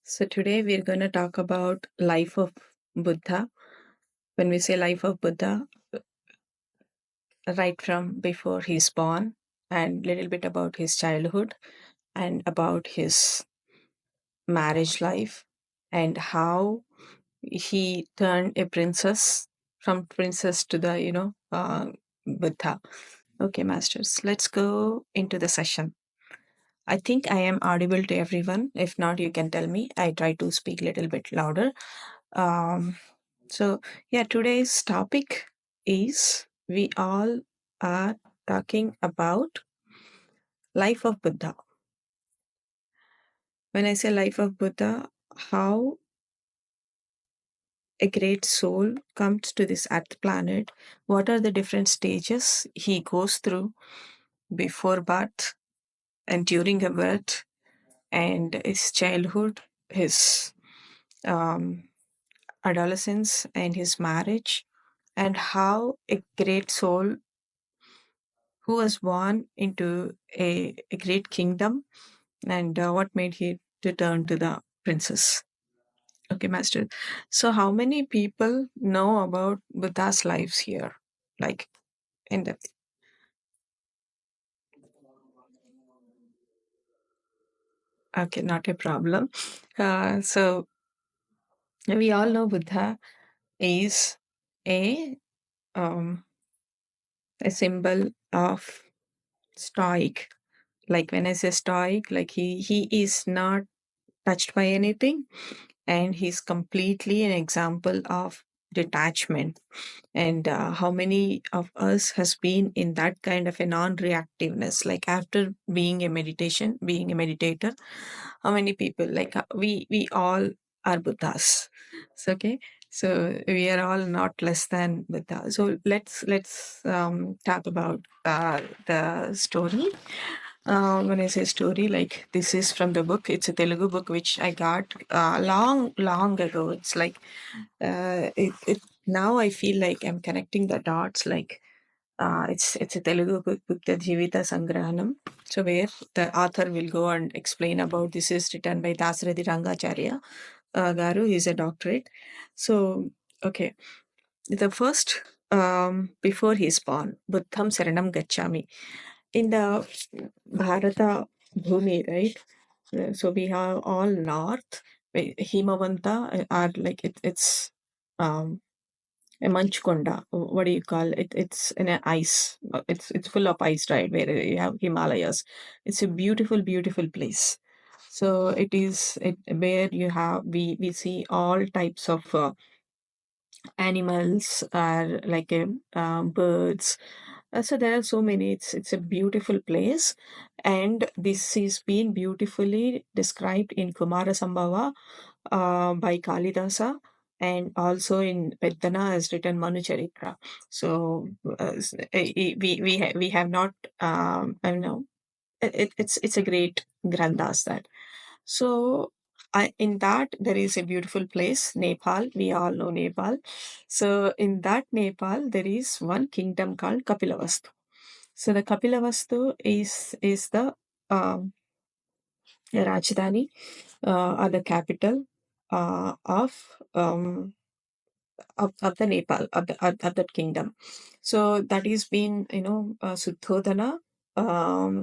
So today we're going to talk about life of Buddha. When we say life of Buddha, right from before he's born, and little bit about his childhood and about his marriage life and how he turned a princess from princess to the Buddha. Okay, masters, let's go into the session. I think I am audible to everyone. If not, you can tell me. I try to speak a little bit louder. Um, so, yeah, today's topic is we all are talking about life of Buddha. When I say life of Buddha, how a great soul comes to this earth planet, what are the different stages he goes through before birth and during a birth, and his childhood, his um, adolescence, and his marriage, and how a great soul who was born into a great kingdom and what made he to turn to the princess. Okay, master. So, how many people know about Buddha's lives here? Like in depth. Okay, not a problem. So, we all know Buddha is a um, a symbol of stoic. Like when I say stoic, like he is not touched by anything, and he's completely an example of detachment. And how many of us has been in that kind of a non-reactiveness, like after being a meditator, how many people, like we all are Buddhas. So, okay, so we are all not less than Buddha. So let's talk about the story. When I say story, like this is from the book. It's a Telugu book which I got long ago. It's like it now I feel like I'm connecting the dots. Like it's a Telugu book, the Jivita Sangrahanam. So where the author will go and explain about this is written by Dasarathi Rangacharya Garu. He's a doctorate. So okay, the first before he's born, Buddham Saranam Gachami. In the Bharata Bhumi, right? So we have all north. Himavanta are like it's um, a Manchkonda. What do you call it? It's in a ice. It's full of ice, right? Where you have Himalayas. It's a beautiful place. So it is where you have we see all types of animals, are like birds. So there are so many. It's a beautiful place, and this is being beautifully described in Kumara Sambhava by Kalidasa, and also in Peddana has written Manu Charitra. So we have not I don't know, it's a great granthas that. So in that there is a beautiful place, Nepal. We all know Nepal. So in that Nepal there is one kingdom called Kapilavastu. So the Kapilavastu is the um, Rajdhani, or the capital of the Nepal, of that kingdom. So that is been, Suddhodana.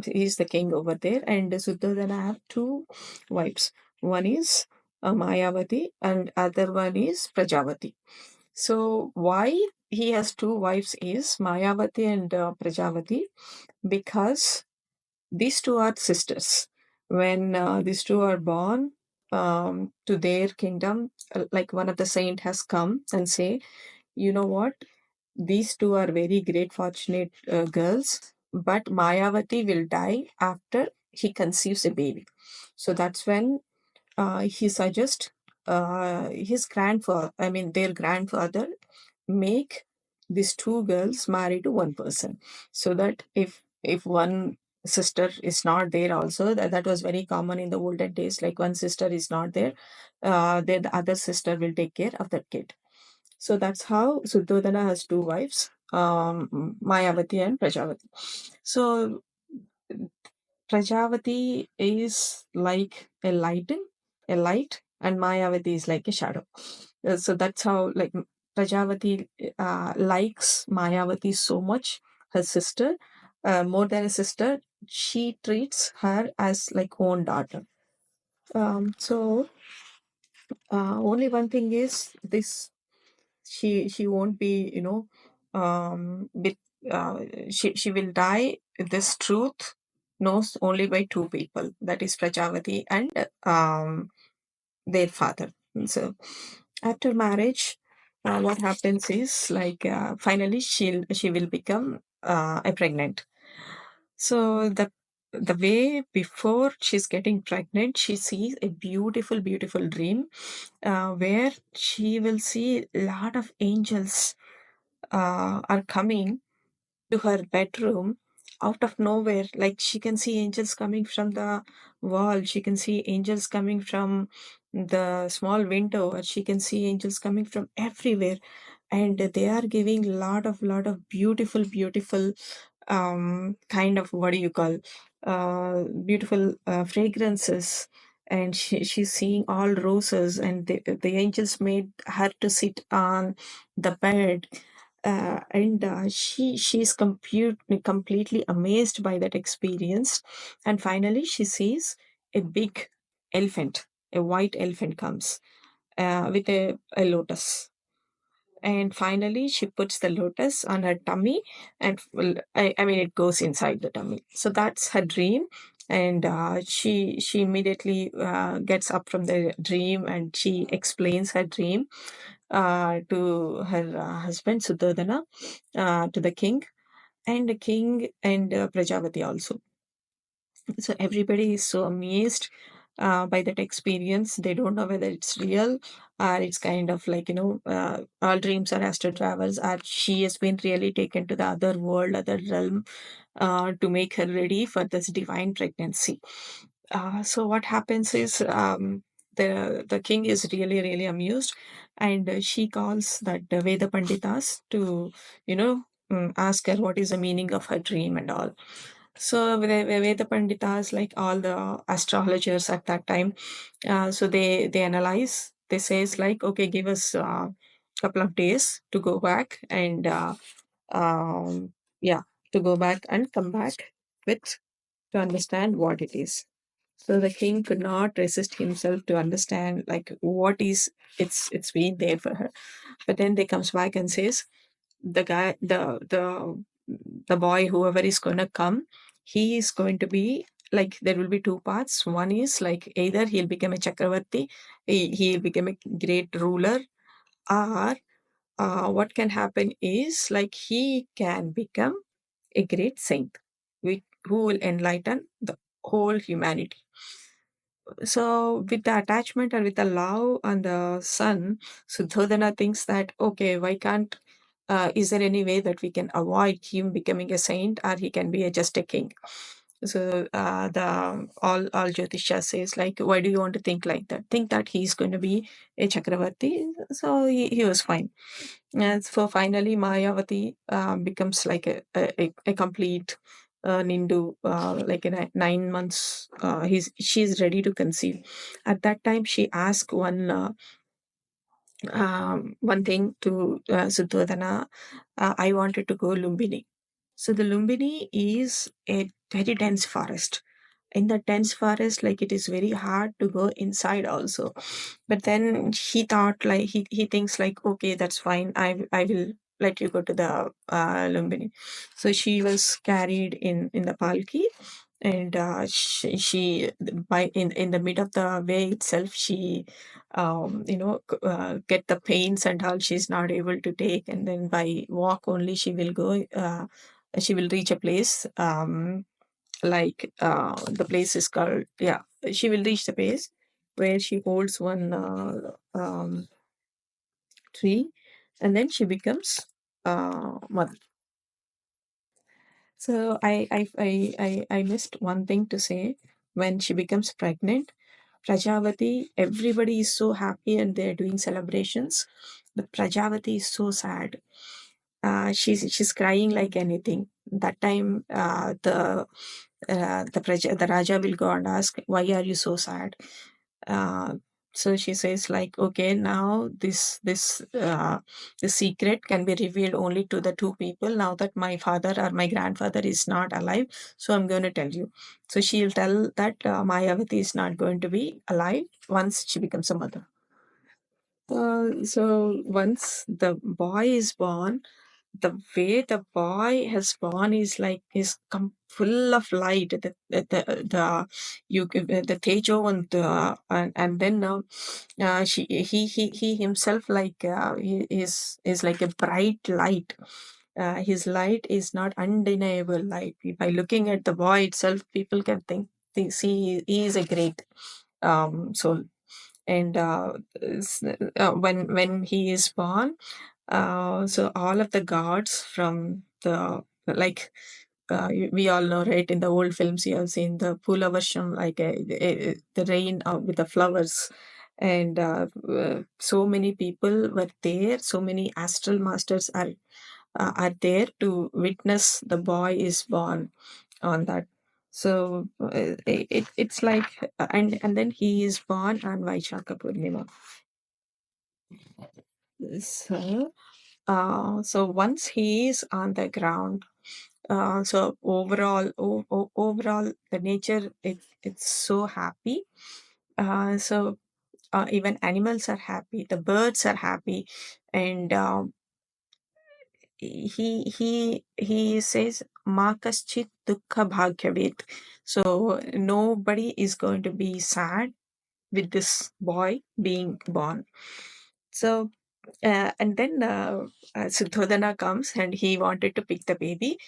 He's the king over there, and Suddhodana have two wives. One is Mayavati, and other one is Prajavati. So why he has two wives is Mayavati and Prajavati, because these two are sisters. When these two are born to their kingdom, like one of the saint has come and say, you know what, these two are very great fortunate girls, but Mayavati will die after he conceives a baby. So that's when he suggests his grandfather, I mean their grandfather, make these two girls marry to one person, so that if one sister is not there also, that was very common in the olden days, like one sister is not there, then the other sister will take care of that kid. So that's how Suddhodana has two wives, Mayavati and Prajavati. So Prajavati is like a light, and Mayavati is like a shadow. So that's how, like, Prajavati likes Mayavati so much, her sister, more than a sister. She treats her as like own daughter. So only one thing is this: she won't be, with uh, she will die. This truth knows only by two people, that is Prajavati and their father. So after marriage, what happens is, like, finally she will become a pregnant. So the way before she's getting pregnant, she sees a beautiful, beautiful dream, where she will see a lot of angels are coming to her bedroom out of nowhere. Like, she can see angels coming from the wall, she can see angels coming from the small window, or she can see angels coming from everywhere, and they are giving lot of beautiful, beautiful, kind of, what do you call, beautiful fragrances. And she's seeing all roses, and the angels made her to sit on the bed. And she's completely amazed by that experience. And finally she sees a big elephant, a white elephant comes with a lotus. And finally she puts the lotus on her tummy, and, well, I mean, it goes inside the tummy. So that's her dream. And she immediately gets up from the dream, and she explains her dream to her husband Suddhodana, to the king, and the king and Prajavati also. So everybody is so amazed by that experience. They don't know whether it's real, or it's kind of like, all dreams are astral travels, or she has been really taken to the other world, other realm, to make her ready for this divine pregnancy. So what happens is, the king is really, really amused, and she calls that Veda Panditas to, ask her what is the meaning of her dream and all. So the Veda Panditas, like all the astrologers at that time, so they analyze. They says, like, okay, give us a couple of days to go back, and um, yeah, to go back and come back with, to understand what it is. So the king could not resist himself to understand, like, what is, it's been there for her. But then they comes back and says, the guy, the boy, whoever is going to come, he is going to be, like, there will be two parts. One is like, either he'll become a chakravarti, he'll become a great ruler, or what can happen is, like, he can become a great saint, who will enlighten the whole humanity. So with the attachment and with the love on the son, Suddhodana thinks that, okay, why can't, is there any way that we can avoid him becoming a saint, or he can be just a king? So the all Jyotisha says, like, why do you want to think like that? Think that he's going to be a Chakravarti. So he was fine. And so finally Mayavati becomes like a complete Nindu, like in 9 months, she's ready to conceive. At that time, she asked one thing to Suddhodana. I wanted to go Lumbini. So the Lumbini is a very dense forest. In the dense forest, like, it is very hard to go inside also. But then he thought, like, he thinks like, okay, that's fine. I will let you go to the Lumbini. So she was carried in the palki, and she by in the mid of the way itself, she get the pains and all, she's not able to take, and then by walk only she will go, she will reach a place, like, the place is called, yeah, she will reach the place where she holds one tree, and then she becomes mother. So I missed one thing to say. When she becomes pregnant, Prajavati, everybody is so happy and they're doing celebrations, but Prajavati is so sad. She's crying like anything. That time, the Raja will go and ask, why are you so sad? So she says like, okay, now this secret can be revealed only to the two people now that my father or my grandfather is not alive. So I'm going to tell you. So she'll tell that Mayavati is not going to be alive once she becomes a mother. So once the boy is born, the way the boy has born is like is full of light. The you the tejo and and then he himself like he is like a bright light. His light is not undeniable light. By looking at the boy itself, people can think see he is a great soul. And when he is born, so all of the gods from the like we all know, right? In the old films, you have seen the Pula Varsham, like the rain with the flowers. And so many people were there. So many astral masters are there to witness the boy is born on that. So it's like, and then he is born on Vaishaka Purnima. So so once he is on the ground, so overall the nature it's so happy. So even animals are happy, the birds are happy. And he says makaschit dukha bhagyavet. So nobody is going to be sad with this boy being born. So and then Suddhodana comes and he wanted to pick the baby.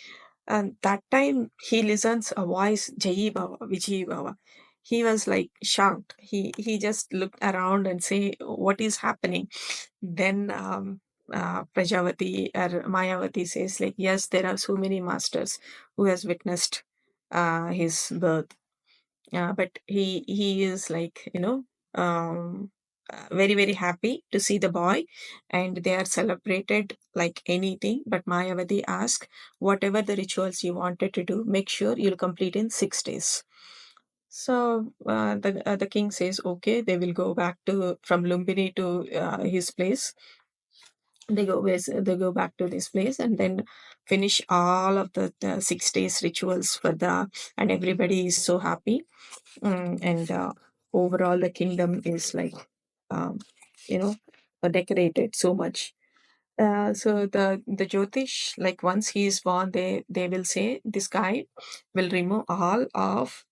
And that time he listens a voice, Jayi Baba, Vijayi Baba. He was like shocked. He just looked around and say, what is happening? Then Prajavati or Mayavati says like, yes, there are so many masters who has witnessed his birth. But he is like, very very happy to see the boy, and they are celebrated like anything. But Mayavati asked, whatever the rituals you wanted to do, make sure you'll complete in 6 days. So the king says, okay, they will go back to from Lumbini to his place. They go back to this place and then finish all of the 6 days rituals for the, and everybody is so happy. And overall the kingdom is like um, you know decorated so much. So the Jyotish, like once he is born, they will say this guy will remove all of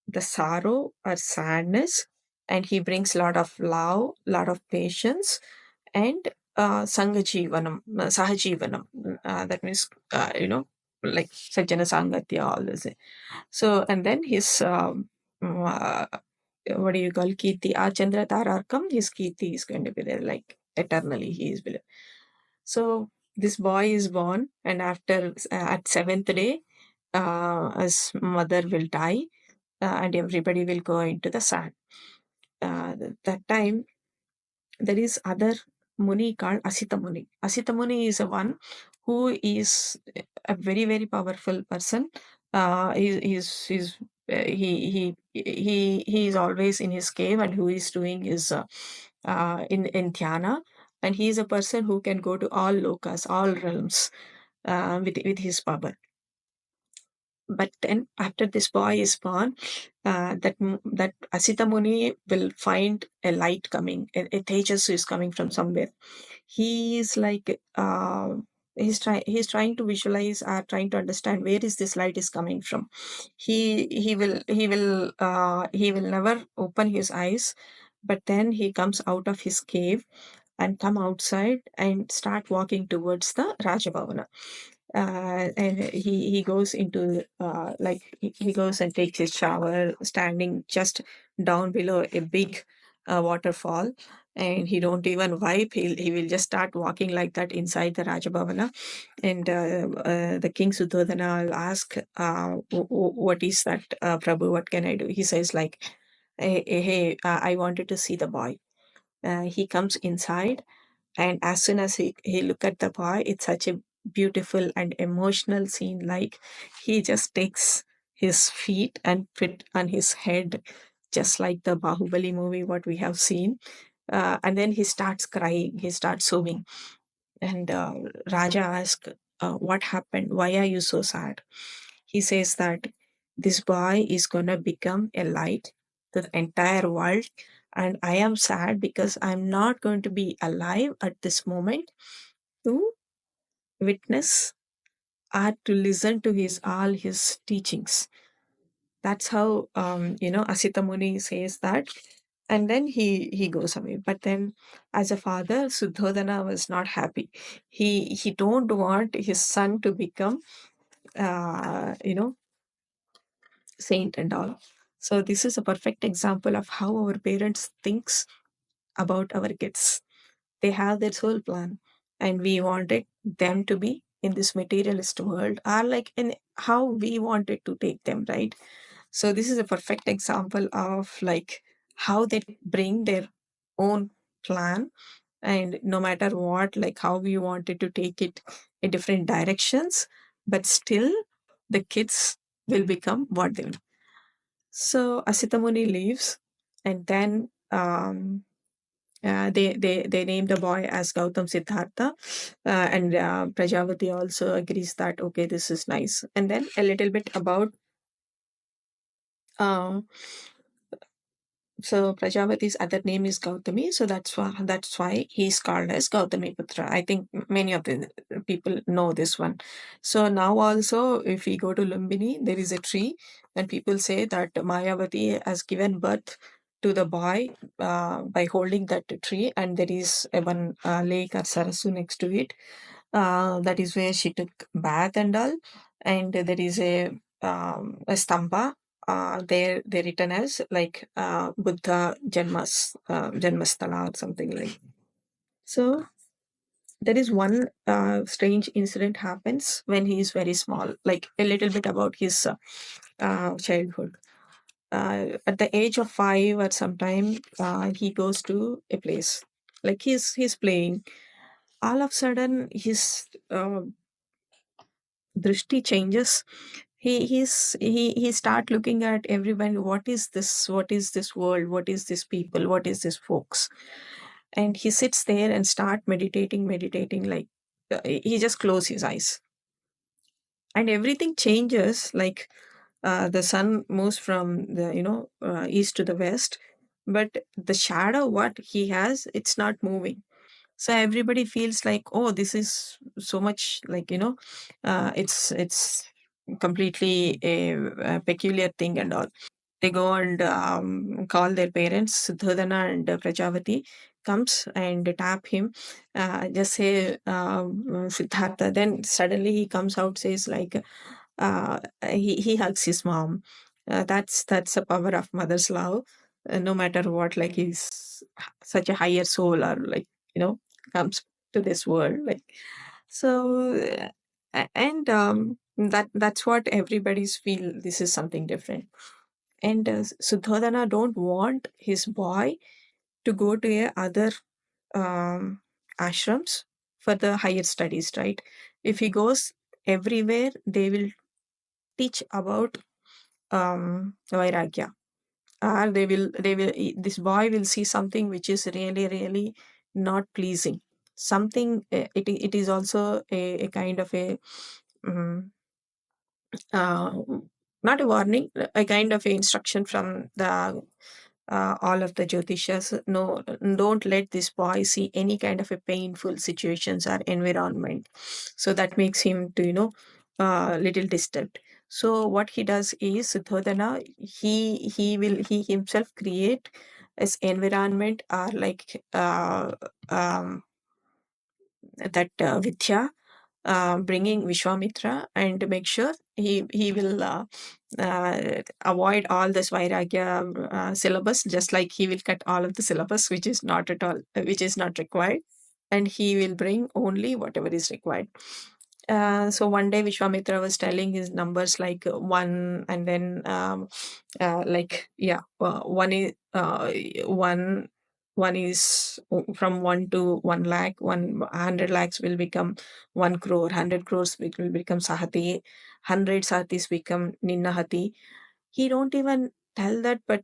the sorrow or sadness, and he brings lot of love, lot of patience, and sangajivanam, sahajivanam. That means like sajjana sangatya, all this. So and then his what do you call Kirti? Chandra Tararkam, his Kirti is going to be there like eternally. He is below. So this boy is born, and after at seventh day, his mother will die, and everybody will go into the sand. That time there is other Muni called Asita Muni. Asita Muni is a one who is a very very powerful person. He's he is always in his cave, and who is doing his in dhyana, and he is a person who can go to all lokas, all realms with his power. But then after this boy is born, that Asita Muni will find a light coming, a tejas is coming from somewhere. He is like he's trying to visualize or trying to understand where is this light is coming from. He will never open his eyes, but then he comes out of his cave and come outside and start walking towards the Rajabhavana. And he goes into like he goes and takes his shower standing just down below a big waterfall, and he don't even wipe. He will just start walking like that inside the Rajabhavana. And the king Suddhodana will ask, what is that, Prabhu, what can I do? He says like, hey, I wanted to see the boy. He comes inside, and as soon as he look at the boy, it's such a beautiful and emotional scene. Like he just takes his feet and put on his head, just like the Bahubali movie, what we have seen. And then he starts crying, he starts sobbing. And Raja asks, what happened? Why are you so sad? He says that this boy is going to become a light to the entire world. And I am sad because I'm not going to be alive at this moment to witness or to listen to his all his teachings. That's how Asita Muni says that. And then he goes away. But then, as a father, Suddhodana was not happy. He don't want his son to become uh, you know saint and all. So this is a perfect example of how our parents thinks about our kids. They have their soul plan, and we wanted them to be in this materialist world, or like in how we wanted to take them, right? So this is a perfect example of like how they bring their own plan, and no matter what, like how we wanted to take it in different directions, but still the kids will become what they will. So Asita Muni leaves, and then they name the boy as Gautam Siddhartha, and Prajapati also agrees that okay, this is nice. And then a little bit about uh, so Prajapati's other name is Gautami, so that's why he's called as Gautami Putra. I think many of the people know this one. So now also, if we go to Lumbini, there is a tree, and people say that Mayavati has given birth to the boy by holding that tree, and there is a one lake or Sarasu next to it. That is where she took bath and all, and there is a stamba they're written as like Buddha Janmasthala or something like. So there is one strange incident happens when he is very small, like a little bit about his childhood. At the age of 5 or sometime, he goes to a place, like he's playing. All of a sudden, his drishti changes. He start looking at everyone. What is this? What is this world? What is this people? What is this folks? And he sits there and start meditating. Like he just close his eyes, and everything changes. Like the sun moves from the east to the west, but the shadow what he has, it's not moving. So everybody feels like, oh, this is so much like it's completely a peculiar thing and all. They go and call their parents. Suddhodana and Prajavati comes and tap him, just say Siddhartha. Then suddenly he comes out, says like he hugs his mom. That's the power of mother's love. No matter what, like he's such a higher soul, or like comes to this world, like so. And that's what everybody's feel. This is something different. And Suddhodana don't want his boy to go to a other um, ashrams for the higher studies, right? If he goes everywhere, they will teach about vairagya, or this boy will see something which is really really not pleasing. Something it is also a kind of a um, uh, not a warning, a kind of a instruction from the all of the Jyotishas. No, don't let this boy see any kind of a painful situations or environment. So that makes him to little disturbed. So what he does is Suddhodana, he himself create as environment, or like um, that Vidya, bringing Vishwamitra, and make sure he will avoid all this Vairagya syllabus, just like he will cut all of the syllabus, which is not at all, which is not required, and he will bring only whatever is required. So one day Vishwamitra was telling his numbers like one, and then like yeah, one one is from 1 to 1 lakh, 100 lakhs will become 1 crore, 100 crores will become Sahati, 100 Sahatis become Ninnahati. He don't even tell that, but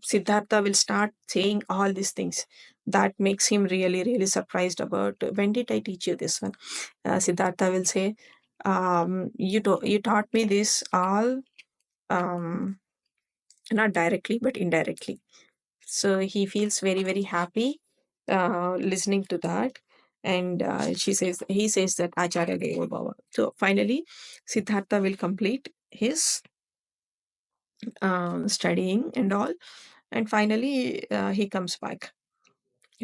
Siddhartha will start saying all these things. That makes him really, really surprised about, when did I teach you this one? Siddhartha will say, you taught me this all, um, not directly, but indirectly. So he feels very, very happy listening to that. And he says that Acharya Deva Bhava. So finally, Siddhartha will complete his studying and all. And finally, he comes back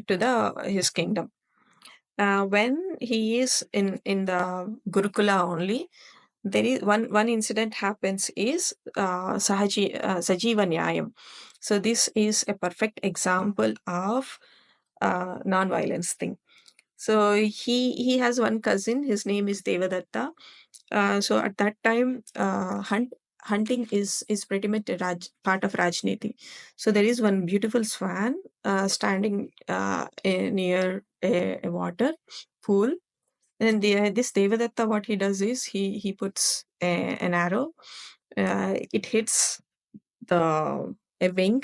to the his kingdom. When he is in the Gurukula only, there is one incident happens is Sajiva Nyayam. So this is a perfect example of non-violence thing. So he has one cousin. His name is Devadatta. So at that time, hunting is pretty much a part of Rajniti. So there is one beautiful swan standing near a water pool. And this Devadatta, what he does is he puts an arrow. It hits the a wing,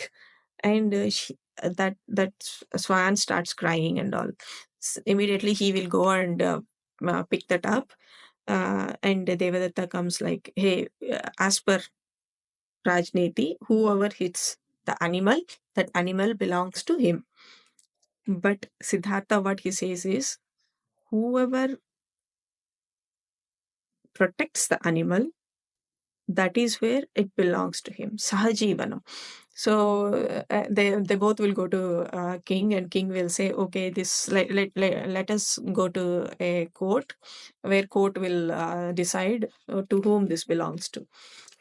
and that swan starts crying and all. Immediately he will go and pick that up, and Devadatta comes like, hey, as per Rajniti, whoever hits the animal, that animal belongs to him. But Siddhartha, what he says is, whoever protects the animal, that is where it belongs to him. Sahajivanam. So they both will go to king, and king will say, okay, this let us go to a court, where court will decide to whom this belongs to.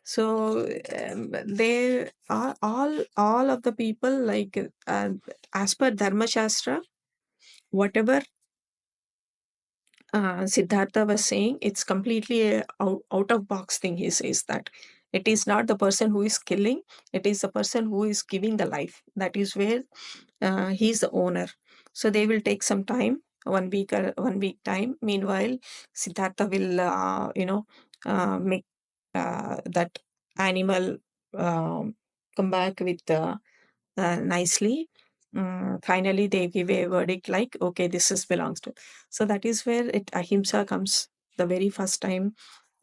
So they are all of the people, like as per Dharma Shastra, whatever Siddhartha was saying, it's completely a out of box thing. He says that it is not the person who is killing, it is the person who is giving the life. That is where he is the owner. So they will take some time, 1 week or 1 week time. Meanwhile, Siddhartha will, make that animal come back with nicely. Finally, they give a verdict like, okay, this is belongs to. So that is where it ahimsa comes the very first time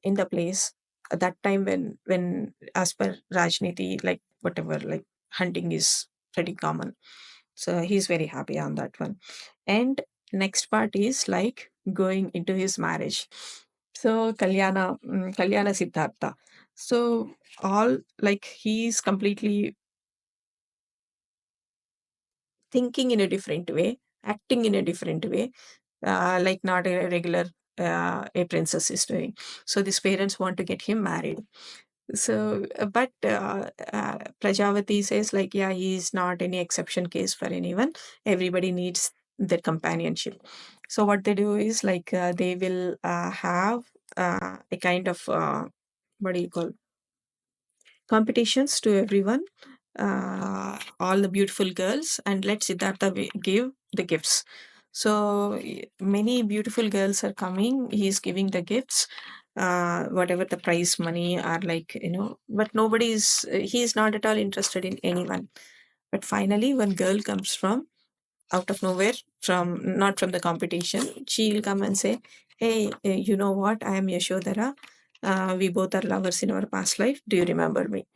in the place. At that time, when as per Rajniti, like whatever, like hunting is pretty common. So he's very happy on that one. And next part is like going into his marriage. So Kalyana Siddhartha. So all, like, he's completely thinking in a different way, acting in a different way, like not a regular a princess is doing. So these parents want to get him married. So, but Prajavati says like, yeah, he is not any exception case for anyone. Everybody needs their companionship. So what they do is like, they will have a kind of what do you call, competitions to everyone, all the beautiful girls, and let Siddhartha give the gifts. So many beautiful girls are coming. He's giving the gifts, whatever the prize money are, like, but nobody is. He is not at all interested in anyone. But finally, one girl comes from out of nowhere, from not from the competition. She'll come and say, "Hey, you know what? I am Yashodhara. We both are lovers in our past life. Do you remember me?"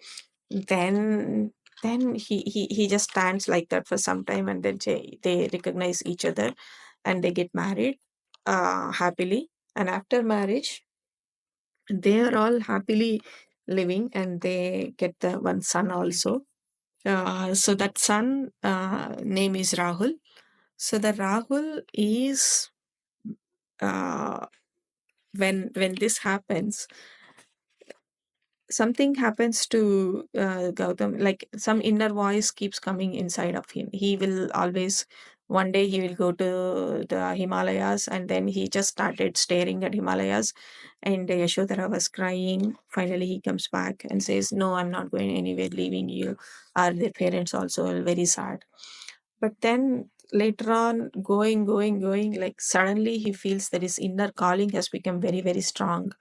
Then he just stands like that for some time, and then they recognize each other, and they get married happily. And after marriage, they are all happily living, and they get the one son also. So that son name is Rahul. So the Rahul is, uh, when this happens, something happens to Gautam, like some inner voice keeps coming inside of him. He will always, one day he will go to the Himalayas, and then he just started staring at Himalayas, and Yashodhara was crying. Finally, he comes back and says, no, I'm not going anywhere, leaving you. Are the parents also very sad? But then later on, going, like suddenly he feels that his inner calling has become very, very strong.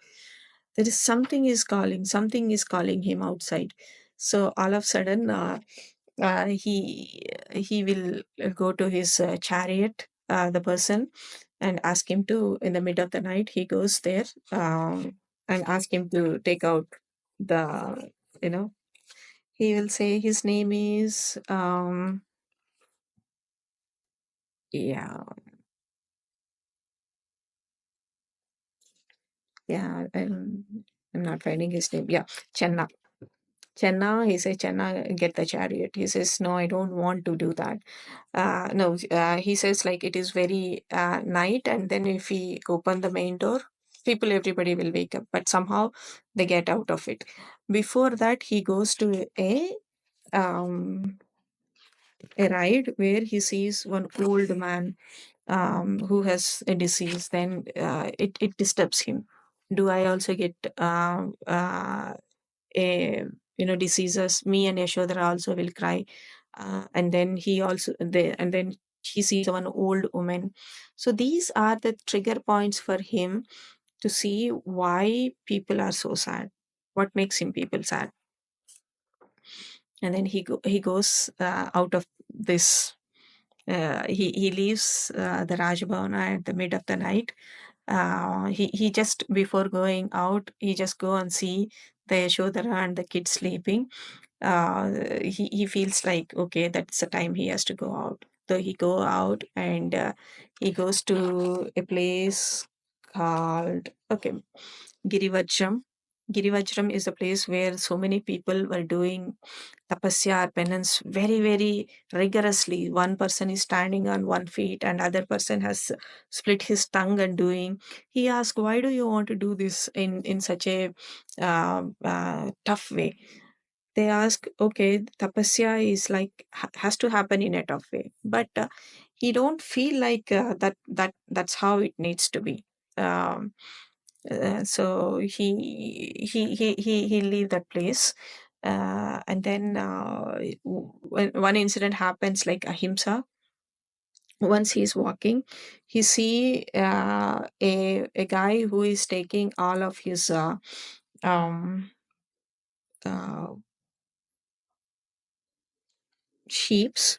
There is something is calling him outside. So all of a sudden, he will go to his chariot, the person, and ask him to, in the mid of the night, he goes there, and ask him to take out the, you know, he will say his name is, yeah, yeah, I'm not finding his name. Yeah, Chenna. Chenna, he says, Chenna, get the chariot. He says, no, I don't want to do that. No, he says, like, it is very night, and then if we open the main door, everybody will wake up. But somehow they get out of it. Before that, he goes to um, a ride where he sees one old man who has a disease. Then it disturbs him. Do I also get a, diseases? Me and Yashodhara also will cry. And then and then he sees one old woman. So these are the trigger points for him to see why people are so sad, what makes him people sad. And then he goes out of this. He leaves the Rajbhavana at the mid of the night. He just, before going out, he just go and see the Yashodhara and the kids sleeping. He feels like, okay, that's the time he has to go out. So he go out, and he goes to a place called, okay, Girivajram. Girivajram is a place where so many people were doing tapasya or penance very, very rigorously. One person is standing on one feet, and other person has split his tongue and doing. He asked, why do you want to do this in such a tough way? They ask, okay, tapasya is like, has to happen in a tough way, but he don't feel like that's how it needs to be. um, so he leave that place. And then when one incident happens, like ahimsa. Once he's walking, he see a guy who is taking all of his um, uh, sheeps,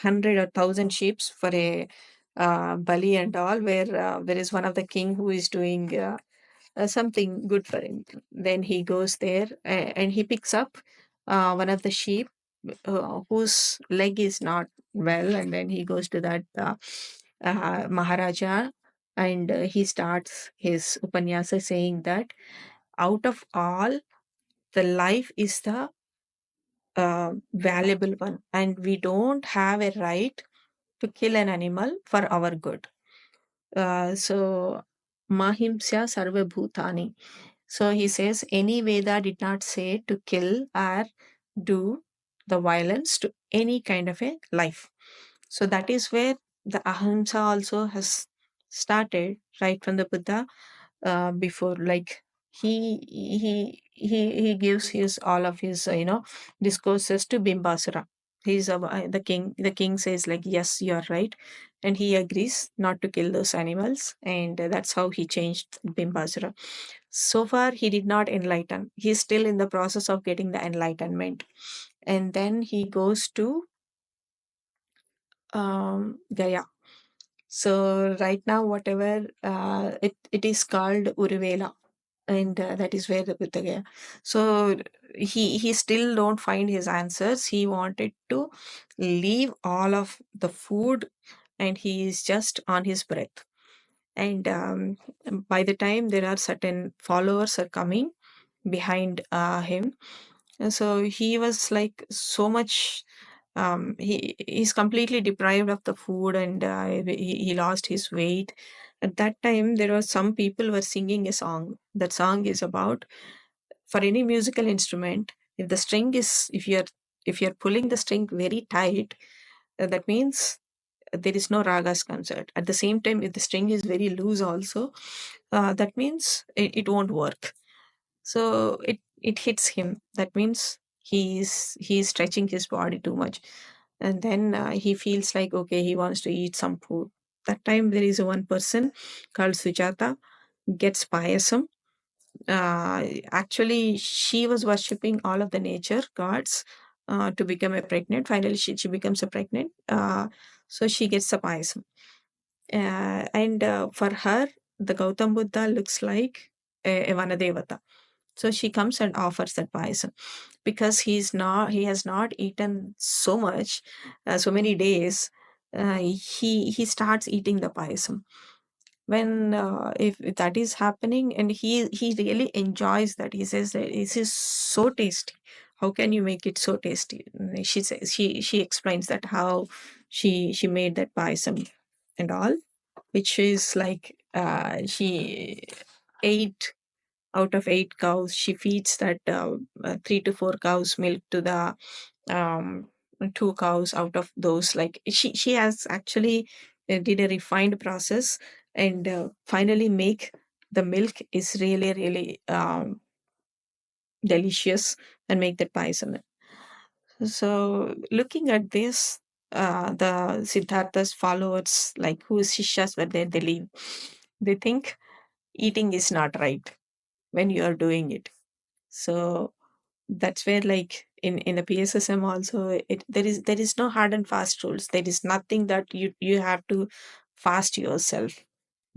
100 or 1,000 sheeps for a bali and all, where there is one of the king who is doing something good for him. Then he goes there, and he picks up one of the sheep whose leg is not well, and then he goes to that Maharaja, and he starts his upanyasa saying that out of all, the life is the valuable one, and we don't have a right to kill an animal for our good. So Mahimsya Sarva Bhutani. So he says any Veda did not say to kill or do the violence to any kind of a life. So that is where the Ahimsa also has started, right from the Buddha. Before, like, he gives his all of his discourses to Bimbasura. He's the king. The king says, like, yes, you're right, and he agrees not to kill those animals, and that's how he changed Bimbasura. So far he did not enlighten. He's still in the process of getting the enlightenment. And then he goes to Gaya. So right now, whatever it is called Uruvela, and that is where the Buddha Gaya. So he still don't find his answers. He wanted to leave all of the food, and he is just on his breath. And by the time there are certain followers are coming behind him, and so he was like so much. He's completely deprived of the food, and he lost his weight. At that time, there were some people were singing a song. That song is about, for any musical instrument, if the string is if you're pulling the string very tight, that means there is no ragas concert. At the same time, if the string is very loose also, that means it won't work. So it hits him. That means he's stretching his body too much, and then he feels like, okay, he wants to eat some food. That time there is one person called Sujata, gets payasam, Actually, she was worshipping all of the nature gods to become a pregnant. Finally, she becomes a pregnant. So she gets a payasam. And for her, the Gautam Buddha looks like a Vanadevata. So she comes and offers that payasam because he has not eaten so much, so many days. He starts eating the payasam when if that is happening, and he really enjoys that. He says that this is so tasty. How can you make it so tasty? She says, she explains that how she made that payasam and all, which is like she ate out of 8 cows. She feeds that 3 to 4 cows milk to the 2 cows out of those. Like she has actually did a refined process, and finally make the milk is really really delicious, and make that payasam. So looking at this, the Siddhartha's followers, like whose shishas were there, they leave. They think eating is not right when you are doing it. So that's where, like in the PSSM also, there is no hard and fast rules. There is nothing that you have to fast yourself.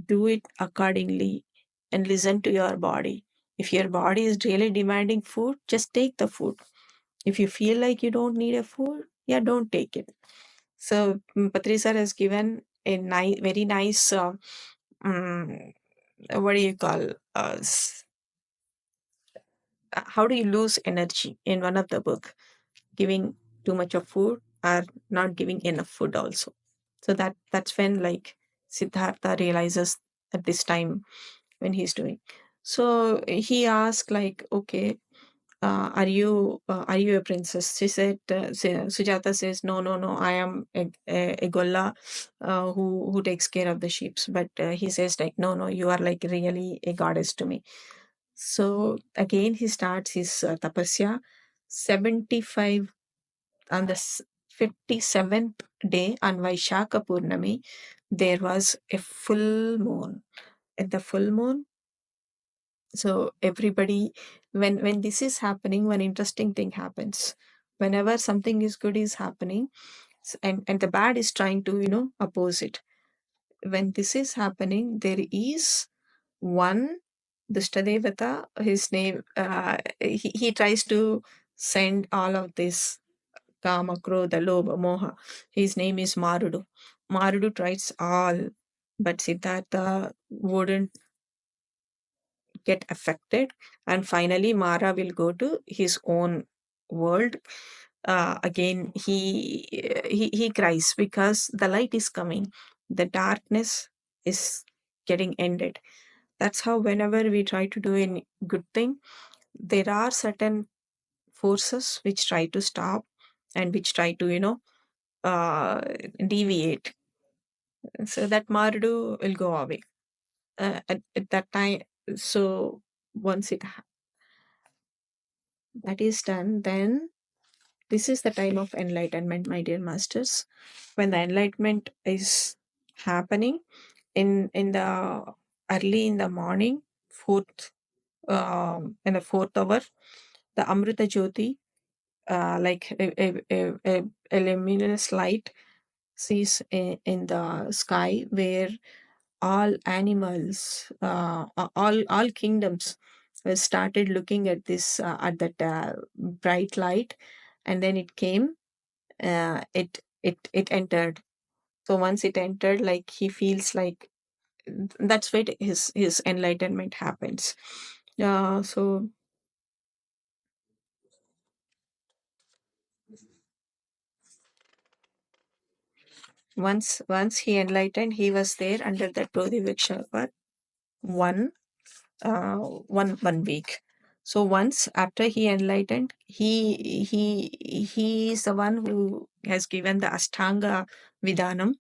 Do it accordingly and listen to your body. If your body is really demanding food, just take the food. If you feel like you don't need a food, yeah, don't take it. So Patri sir has given a nice, very nice, um, what do you call, how do you lose energy, in one of the book, giving too much of food or not giving enough food also. So that's when, like, Siddhartha realizes at this time when he's doing. So he asked, like, okay, are you a princess? She said, Sujata says, no, no, no, I am a golla who takes care of the sheep. But he says, like, no, no, you are like really a goddess to me. So again, he starts his tapasya. 75 on the 57th day on Vaishaka Purnami, there was a full moon. At the full moon, so everybody, when this is happening, one interesting thing happens. Whenever something is good is happening, and the bad is trying to oppose it. When this is happening, there is one Dushtadevata. His name, he tries to send all of this Kama, Krodha, Lobha, Moha. His name is Marudu. Marudu tries all, but Siddhartha wouldn't get affected, and finally Mara will go to his own world. Again, he cries because the light is coming, the darkness is getting ended. That's how whenever we try to do a good thing, there are certain forces which try to stop and which try to uh, deviate, so that Marudu will go away at that time. So once that is done, then this is the time of enlightenment, my dear masters. When the enlightenment is happening in the early in the morning, fourth in the fourth hour, the Amrita Jyoti, like a luminous light, sees in the sky, where all animals, all kingdoms started looking at this, at that bright light, and then it came, it entered. So once it entered, like he feels like that's where his enlightenment happens. So once he enlightened, he was there under that Bodhi Vriksha one one week. So once after he enlightened, he is the one who has given the Ashtanga Vidhanam.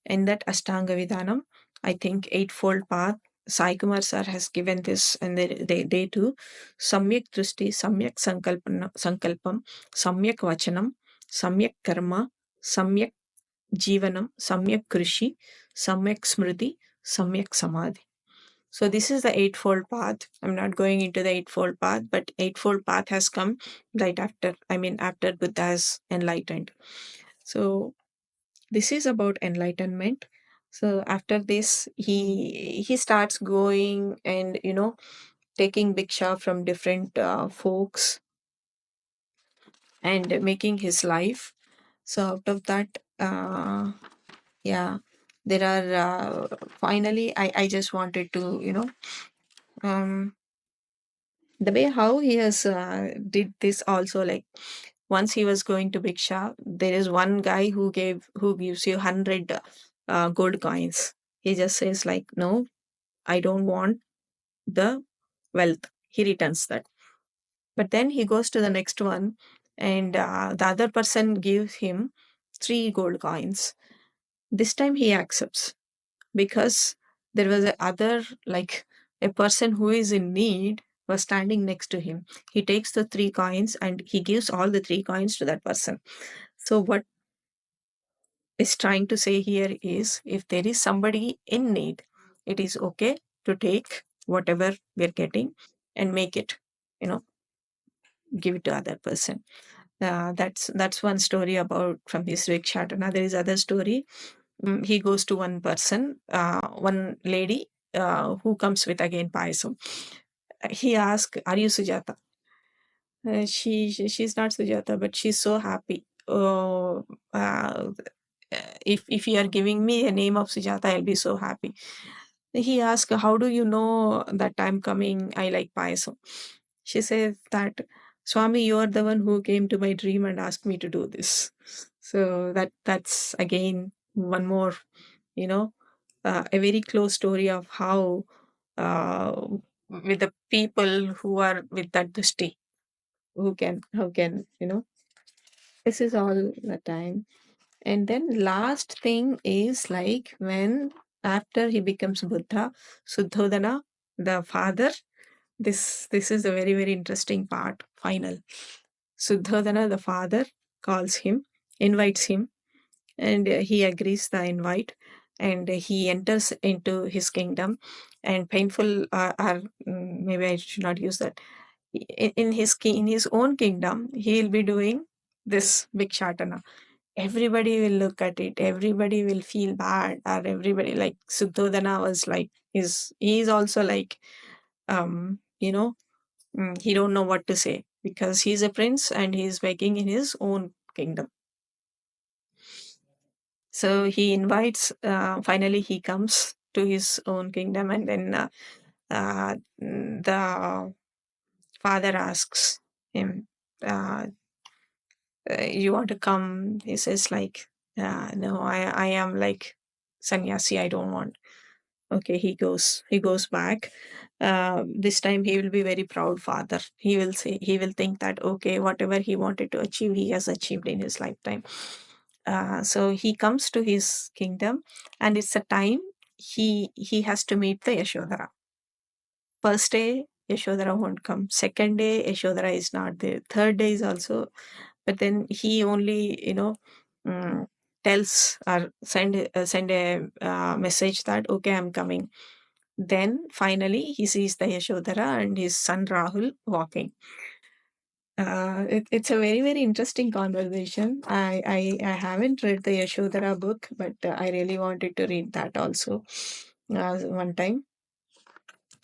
In that Ashtanga Vidhanam, I think eightfold path, Sai Kumar sir has given this, and they do Samyak Drishti, Samyak Sankalpam, Samyak Vachanam, Samyak Karma, Samyak Jivanam, Samyak Krishi, Samyak Smriti, Samyak Samadhi. So this is the eightfold path. I'm not going into the eightfold path, but eightfold path has come right after, I mean, after Buddha has enlightened. So this is about enlightenment. So after this, he starts going and, taking bhiksha from different folks and making his life. So out of that, yeah, there are finally, I just wanted to, um the way how he has did this also, like once he was going to bhiksha, there is one guy who gives you 100 gold coins. He just says like, no, I don't want the wealth. He returns that. But then he goes to the next one, and the other person gives him 3 gold coins. This time he accepts, because there was a other, like a person who is in need was standing next to him. He takes the 3 coins and he gives all the 3 coins to that person. So what is trying to say here is, if there is somebody in need, it is okay to take whatever we're getting and make it, you know give it to other person. That's one story about from this Rikshatana. There is other story. He goes to one person, one lady, who comes with again payasam. He asks, "Are you Sujata?" She's not Sujata, but she's so happy. Oh, if you are giving me a name of Sujata, I'll be so happy. He asked, "How do you know that I'm coming? I like payasam." She says that, "Swami, you are the one who came to my dream and asked me to do this." So that's again one more, you know, a very close story of how, uh, with the people who are with that dusty, who can, this is all the time. And then last thing is like when after he becomes Buddha, Suddhodana, the father, this is a very, very interesting part. Final. Suddhodana, the father, calls him, invites him, and he agrees the invite, and he enters into his kingdom. And painful, maybe I should not use that. In his own kingdom, he'll be doing this bhikshatana. Everybody will look at it. Everybody will feel bad, or everybody, like Suddhodana was like, he's also like, he don't know what to say, because he's a prince and he's begging in his own kingdom. So he invites, finally he comes to his own kingdom, and then the father asks him, uh, you want to come? He says like, no, I am like sannyasi, I don't want. Okay, he goes back. This time he will be very proud father. He will think that, okay, whatever he wanted to achieve, he has achieved in his lifetime. So he comes to his kingdom, and it's a time he has to meet the Yashodhara. First day Yashodhara won't come. Second day Yashodhara is not there. Third day is also, but then he only, mm, tells or send a message that, okay, I'm coming. Then finally he sees the Yashodhara and his son Rahul walking. It's a very, very interesting conversation. I haven't read the Yashodhara book, but I really wanted to read that also one time.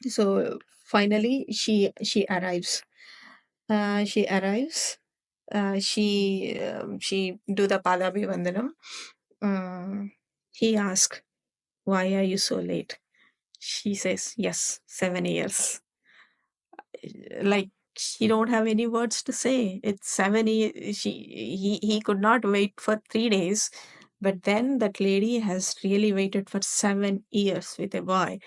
So finally she arrives. She arrives. She do the Padabi Vandanam. Um, he asks, "Why are you so late?" She says, "Yes, 7 years." Like, she don't have any words to say. It's 7 years. He could not wait for 3 days, but then that lady has really waited for 7 years with a boy.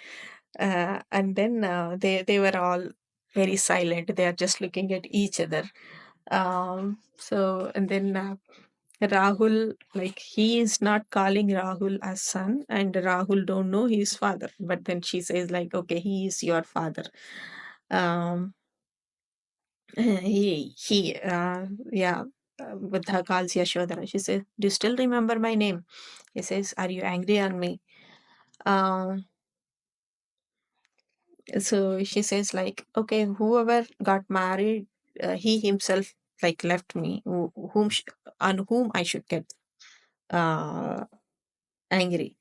And then they were all very silent. They are just looking at each other. And then Rahul, like, he is not calling Rahul as son, and Rahul don't know his father. But then she says like, okay, he is your father. Um, yeah, Buddha calls Yashodhara. She says, "Do you still remember my name?" He says, "Are you angry on me?" Um, So she says like, okay, whoever got married, he himself like left me, on whom I should get uh, angry.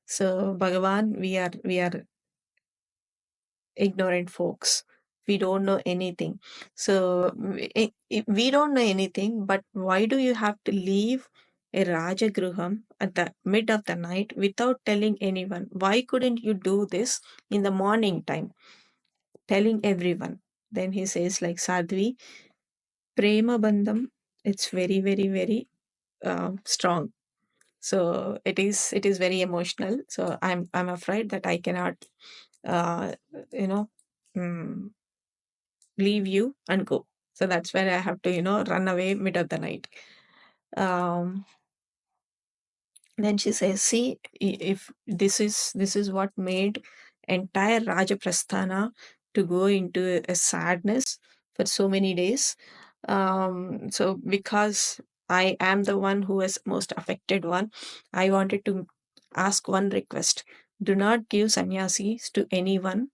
So Bhagavan, we are ignorant folks. We don't know anything. So we don't know anything, but why do you have to leave a Rajagruham at the mid of the night without telling anyone? Why couldn't you do this in the morning time, telling everyone? Then he says like, Sadhvi, prema bandham, it's very, very, very strong. So it is very emotional. So I'm afraid that I cannot uh, you know mm, leave you and go. So that's where I have to, run away mid of the night. Um, then she says, see, if this is what made entire Rajaprasthana to go into a sadness for so many days. So because I am the one who is most affected one, I wanted to ask one request. Do not give sannyasis to anyone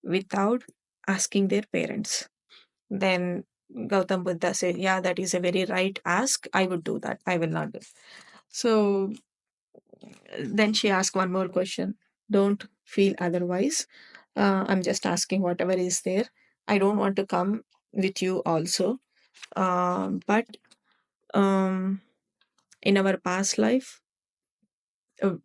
without asking their parents. Then Gautam Buddha said, yeah, that is a very right ask. I would do that. I will not do. So then she asked one more question. Don't feel otherwise. I'm just asking whatever is there. I don't want to come with you also. But um, in our past life, uh,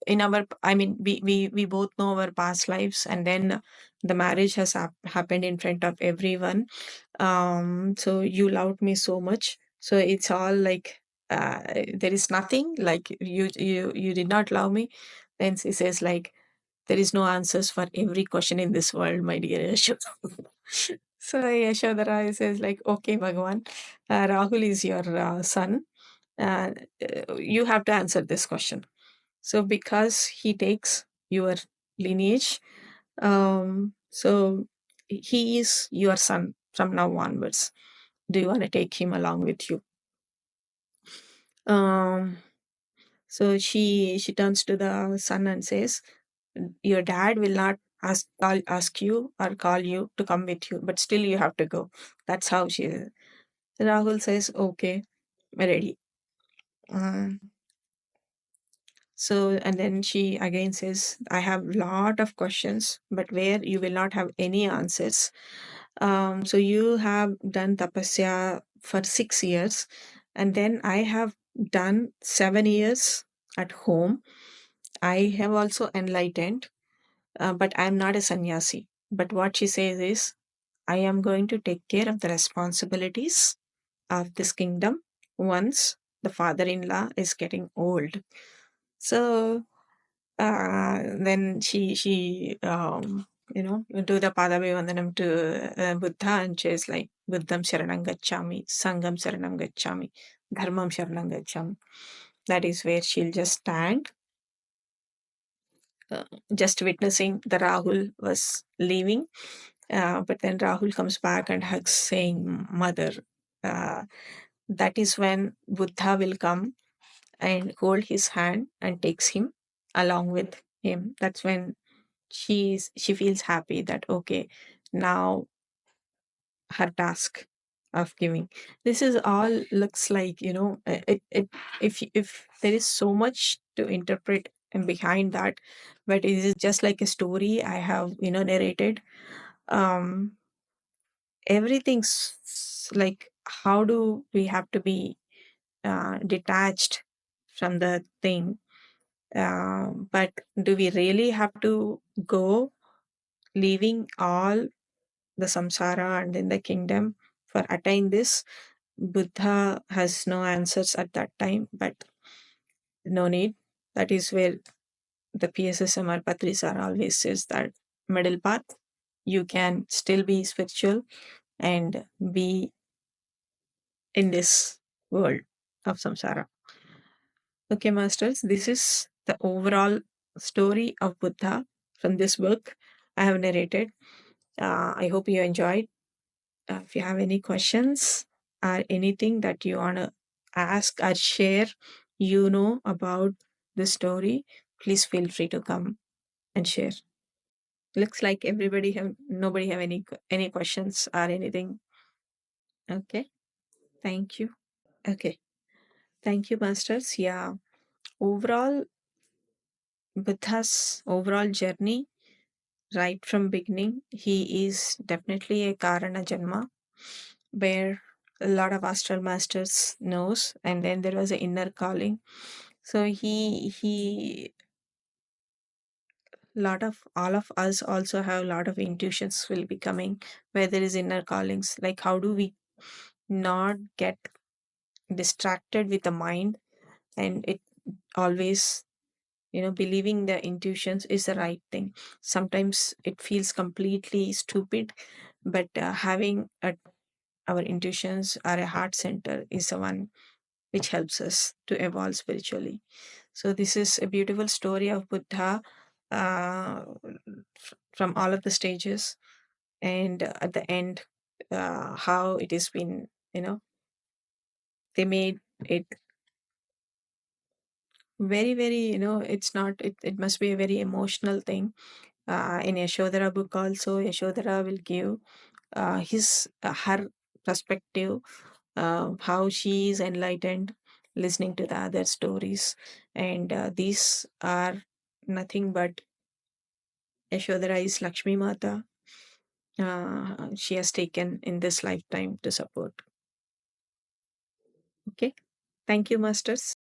we both know our past lives, and then the marriage has happened in front of everyone. So you loved me so much, so it's all like, there is nothing like you did not love me. Then she says like, there is no answers for every question in this world, my dear Yashodhara. So Yashodhara says like, okay, Bhagavan, Rahul is your son. uh, you have to answer this question. So because he takes your lineage, so he is your son from now onwards. Do you want to take him along with you? Um, so she turns to the son and says, your dad will not ask you or call you to come with you, but still you have to go. That's how she is. Rahul says, okay, ready. Um, So, and then she again says, I have lot of questions, but where you will not have any answers. So you have done tapasya for 6 years, and then I have done 7 years at home. I have also enlightened, but I'm not a sannyasi. But what she says is, I am going to take care of the responsibilities of this kingdom once the father-in-law is getting old. So then she do the Padavivandanam to Buddha, and she's like, Buddham Sharanam Gacchami, Sangam Sharanam Gacchami, Dharmam Sharanam Gacchami. That is where she'll just stand, uh, just witnessing the Rahul was leaving. But then Rahul comes back and hugs, saying, Mother. Uh, that is when Buddha will come and hold his hand and takes him along with him. That's when she feels happy that okay, now her task of giving, this is all looks like, if there is so much to interpret and behind that, but it is just like a story I have narrated. um Everything's like, how do we have to be detached from the thing, but do we really have to go, leaving all the samsara and in the kingdom for attain this? Buddha has no answers at that time, but no need. That is where the PSSMR Patrisar always says that middle path, you can still be spiritual and be in this world of samsara. Okay, masters, this is the overall story of Buddha from this book I have narrated. I hope you enjoyed. If you have any questions or anything that you want to ask or share, about the story, please feel free to come and share. Looks like everybody have nobody have any questions or anything. Okay, thank you. Okay, thank you, masters. Yeah, overall, Buddha's overall journey, right from beginning, he is definitely a Karana Janma, where a lot of astral masters knows, and then there was an inner calling. So he lot of all of us also have a lot of intuitions will be coming where there is inner callings. Like how do we not get distracted with the mind, and it always, believing the intuitions is the right thing. Sometimes it feels completely stupid, but having our intuitions or a heart center is the one which helps us to evolve spiritually. So this is a beautiful story of Buddha, from all of the stages, and at the end, how it has been, they made it very, very, it's not, it must be a very emotional thing. In Yashodhara book also, Yashodhara will give her perspective, how she is enlightened listening to the other stories, and these are nothing but Yashodhara is Lakshmi Mata. She has taken in this lifetime to support. Okay, thank you, masters.